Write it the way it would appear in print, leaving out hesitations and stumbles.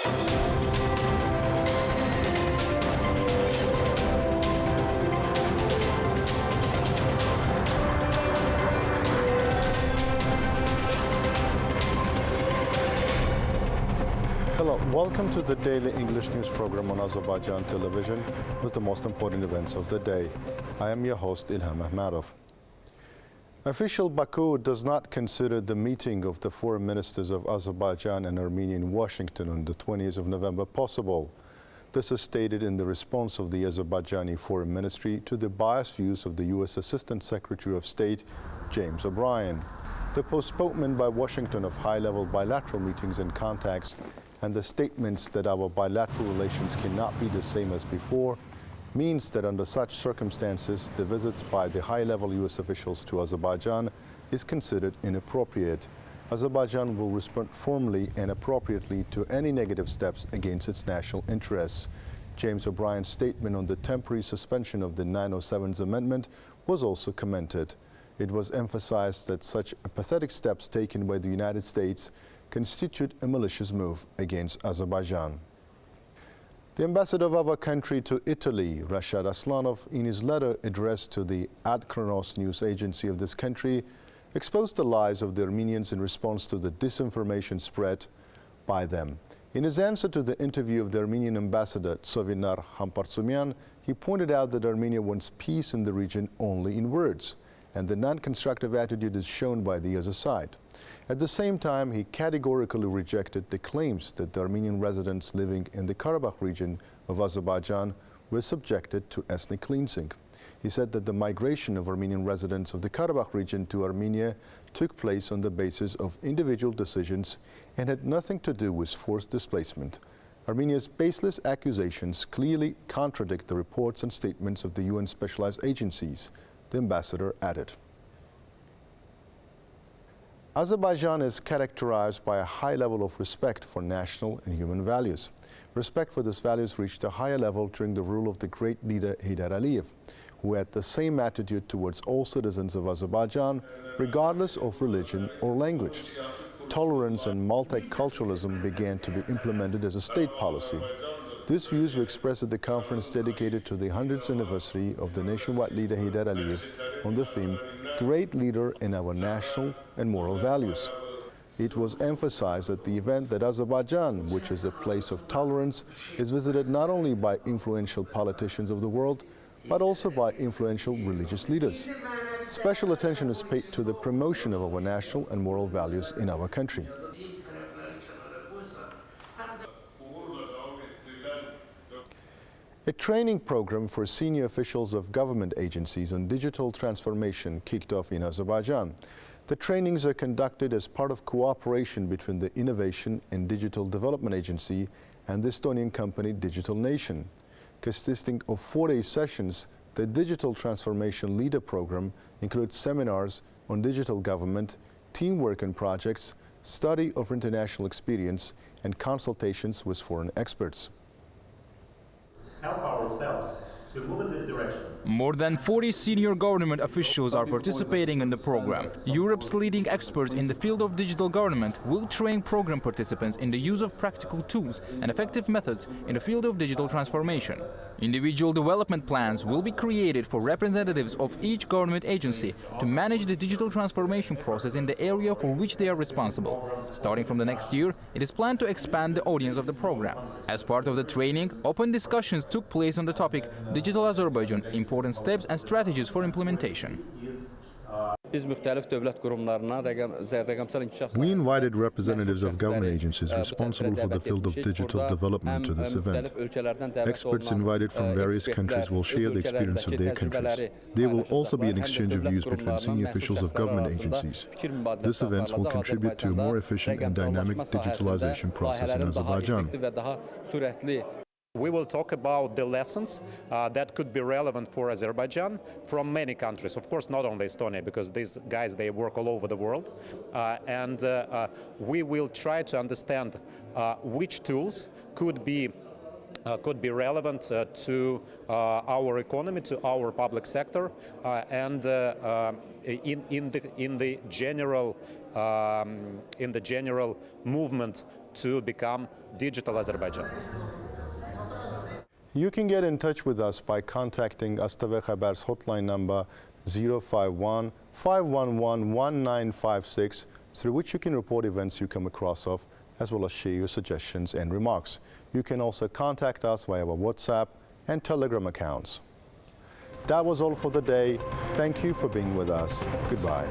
Hello, welcome to the daily English news program on Azərbaycan Television with the most important events of the day. I am your host, Ilham Məmmədov. Official Baku does not consider the meeting of the foreign ministers of Azerbaijan and Armenia in Washington on the 20th of November possible. This is stated in the response of the Azerbaijani Foreign Ministry to the biased views of the U.S. Assistant Secretary of State, James O'Brien. The postponement by Washington of high-level bilateral meetings and contacts and the statements that our bilateral relations cannot be the same as before means that under such circumstances, the visits by the high-level U.S. officials to Azerbaijan is considered inappropriate. Azerbaijan will respond formally and appropriately to any negative steps against its national interests. James O'Brien's statement on the temporary suspension of the 907's amendment was also commented. It was emphasized that such apathetic steps taken by the United States constitute a malicious move against Azerbaijan. The ambassador of our country to Italy, Rashad Aslanov, in his letter addressed to the Ad Kronos news agency of this country, exposed the lies of the Armenians in response to the disinformation spread by them. In his answer to the interview of the Armenian ambassador, Tsovinar Hampartsumyan, he pointed out that Armenia wants peace in the region only in words, and the non-constructive attitude is shown by the other side. At the same time, he categorically rejected the claims that the Armenian residents living in the Karabakh region of Azerbaijan were subjected to ethnic cleansing. He said that the migration of Armenian residents of the Karabakh region to Armenia took place on the basis of individual decisions and had nothing to do with forced displacement. Armenia's baseless accusations clearly contradict the reports and statements of the UN specialized agencies, the ambassador added. Azerbaijan is characterized by a high level of respect for national and human values. Respect for these values reached a higher level during the rule of the great leader Heydar Aliyev, who had the same attitude towards all citizens of Azerbaijan, regardless of religion or language. Tolerance and multiculturalism began to be implemented as a state policy. These views were expressed at the conference dedicated to the 100th anniversary of the nationwide leader Heydar Aliyev on the theme, Great Leader in Our National and Moral Values. It was emphasized at the event that Azerbaijan, which is a place of tolerance, is visited not only by influential politicians of the world, but also by influential religious leaders. Special attention is paid to the promotion of our national and moral values in our country. A training program for senior officials of government agencies on digital transformation kicked off in Azerbaijan. The trainings are conducted as part of cooperation between the Innovation and Digital Development Agency and the Estonian company Digital Nation. Consisting of 4-day sessions, the Digital Transformation Leader Program includes seminars on digital government, teamwork on projects, study of international experience, and consultations with foreign experts. Help ourselves to move in this direction. More than 40 senior government officials are participating in the program. Europe's leading experts in the field of digital government will train program participants in the use of practical tools and effective methods in the field of digital transformation. Individual development plans will be created for representatives of each government agency to manage the digital transformation process in the area for which they are responsible. Starting from the next year, it is planned to expand the audience of the program. As part of the training, open discussions took place on the topic Digital Azerbaijan, important steps and strategies for implementation. We invited representatives of government agencies responsible for the field of digital development to this event. Experts invited from various countries will share the experience of their countries. There will also be an exchange of views between senior officials of government agencies. This event will contribute to a more efficient and dynamic digitalization process in Azerbaijan. We will talk about the lessons that could be relevant for Azerbaijan from many countries. Of course, not only Estonia, because these guys, they work all over the world. And we will try to understand which tools could be relevant to our economy, to our public sector, and in the general movement to become digital Azerbaijan. You can get in touch with us by contacting AzTV Haber's hotline number 051-511-1956, through which you can report events you come across of, as well as share your suggestions and remarks. You can also contact us via our WhatsApp and Telegram accounts. That was all for the day. Thank you for being with us. Goodbye.